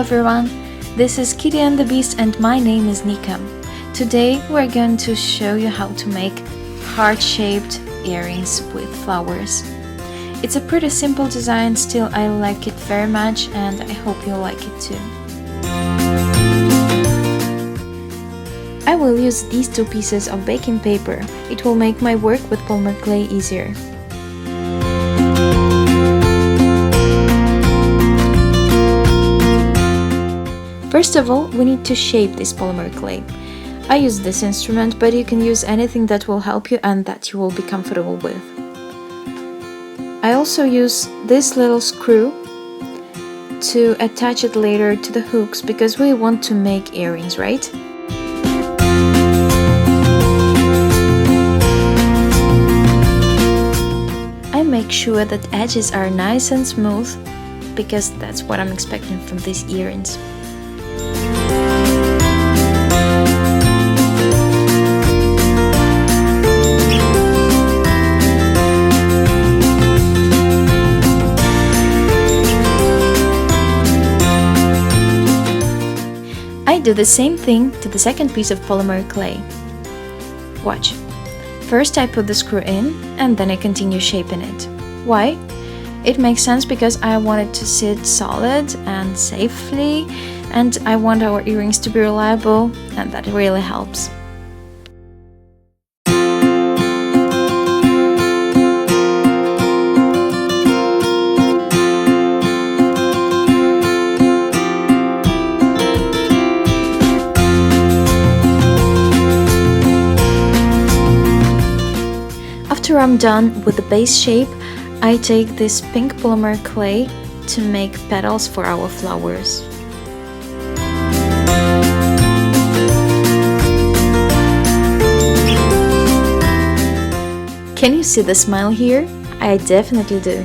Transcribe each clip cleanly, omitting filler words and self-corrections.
everyone, this is Kitty and the Beast and my name is Nika. Today we're going to show you how to make heart-shaped earrings with flowers. It's a pretty simple design, still I like it very much and I hope you like it too. I will use these two pieces of baking paper. It will make my work with polymer clay easier. First of all, we need to shape this polymer clay. I use this instrument, but you can use anything that will help you and that you will be comfortable with. I also use this little screw to attach it later to the hooks because we want to make earrings, right? I make sure that edges are nice and smooth because that's what I'm expecting from these earrings. I do the same thing to the second piece of polymer clay. Watch. First I put the screw in and then I continue shaping it. Why? It makes sense because I want it to sit solid and safely, and I want our earrings to be reliable, and that really helps. After I'm done with the base shape, I take this pink polymer clay to make petals for our flowers. Can you see the smile here? I definitely do.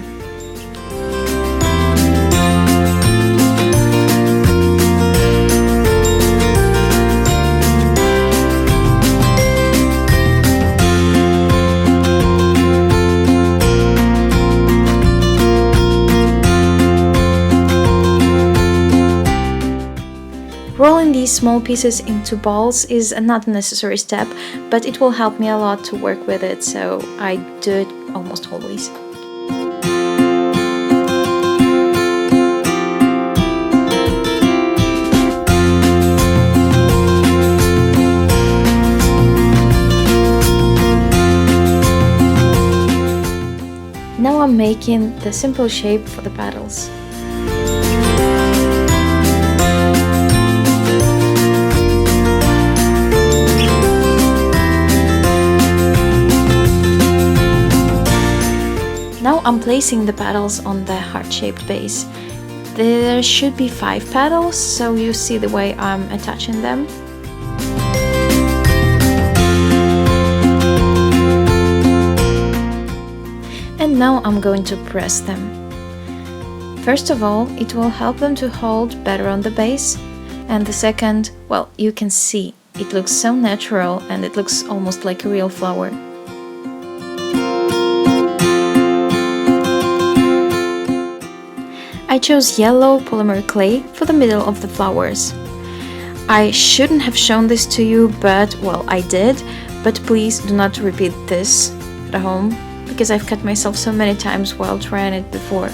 Rolling these small pieces into balls is not a necessary step, but it will help me a lot to work with it, so I do it almost always. Now I'm making the simple shape for the petals. Now I'm placing the petals on the heart-shaped base. There should be 5 petals, so you see the way I'm attaching them. And now I'm going to press them. First of all, it will help them to hold better on the base. And the second, well, you can see, it looks so natural and it looks almost like a real flower. I chose yellow polymer clay for the middle of the flowers. I shouldn't have shown this to you, but well, I did. But please do not repeat this at home, because I've cut myself so many times while trying it before.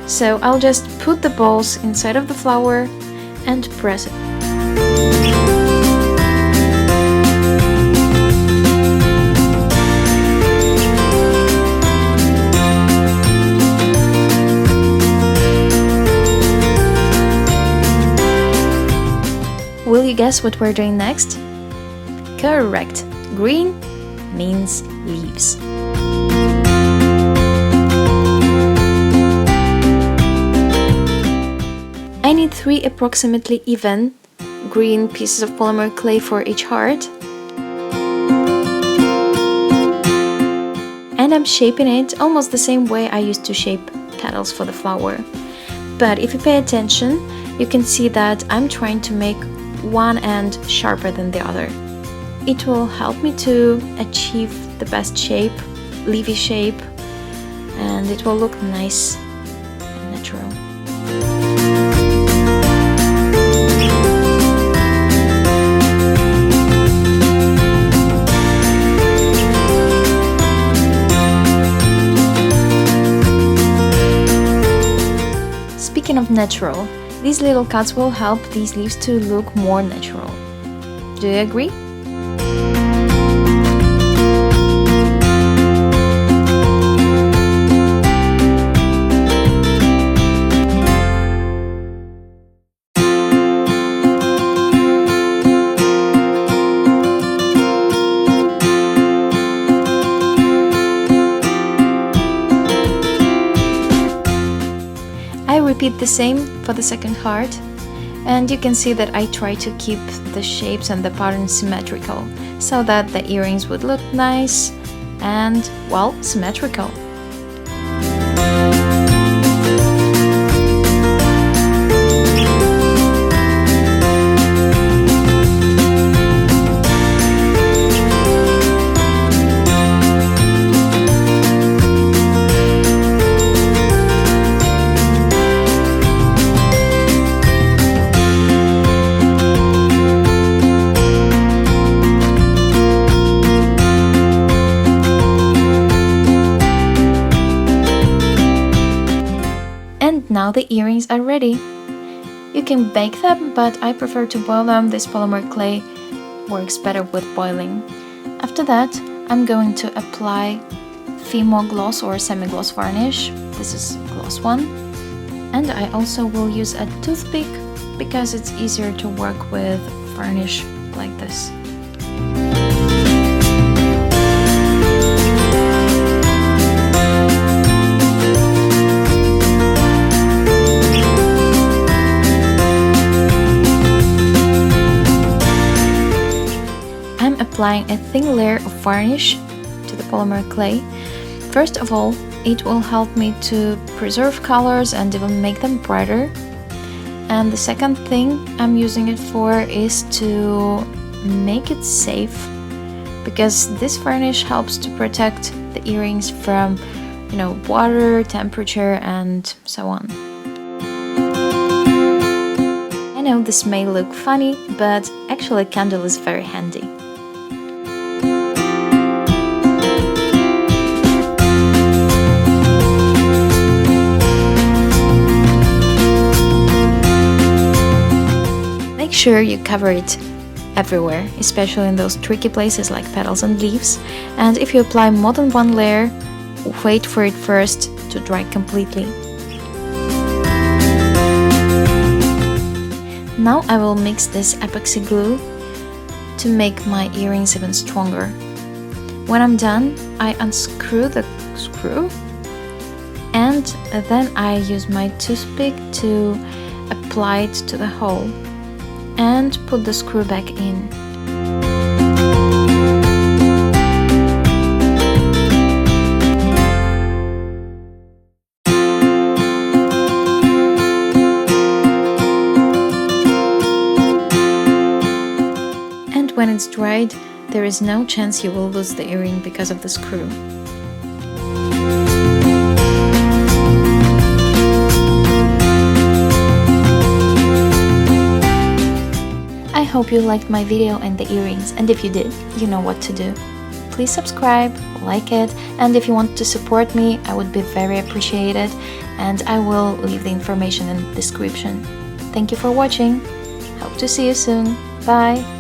So I'll just put the balls inside of the flower and press it. Will you guess what we're doing next? Correct! Green means leaves. I need 3 approximately even green pieces of polymer clay for each heart. And I'm shaping it almost the same way I used to shape petals for the flower. But if you pay attention, you can see that I'm trying to make one end sharper than the other. It will help me to achieve the best shape, leafy shape, and it will look nice and natural. of natural. These little cuts will help these leaves to look more natural. Do you agree? I repeat the same for the second heart, and you can see that I try to keep the shapes and the pattern symmetrical so that the earrings would look nice and, well, symmetrical. Now the earrings are ready. You can bake them, but I prefer to boil them. This polymer clay works better with boiling. After that, I'm going to apply Fimo gloss or semi-gloss varnish. This is gloss one. And I also will use a toothpick because it's easier to work with varnish like this. Applying a thin layer of varnish to the polymer clay. First of all, it will help me to preserve colors and even make them brighter. And the second thing I'm using it for is to make it safe, because this varnish helps to protect the earrings from, water, temperature, and so on. I know this may look funny, but actually a candle is very handy. Make sure you cover it everywhere, especially in those tricky places like petals and leaves. And if you apply more than one layer, wait for it first to dry completely. Now I will mix this epoxy glue to make my earrings even stronger. When I'm done, I unscrew the screw and then I use my toothpick to apply it to the hole and put the screw back in. And when it's dried, there is no chance you will lose the earring because of the screw. I hope you liked my video and the earrings, and if you did, you know what to do. Please subscribe, like it, and if you want to support me, I would be very appreciated, and I will leave the information in the description. Thank you for watching. Hope to see you soon. Bye!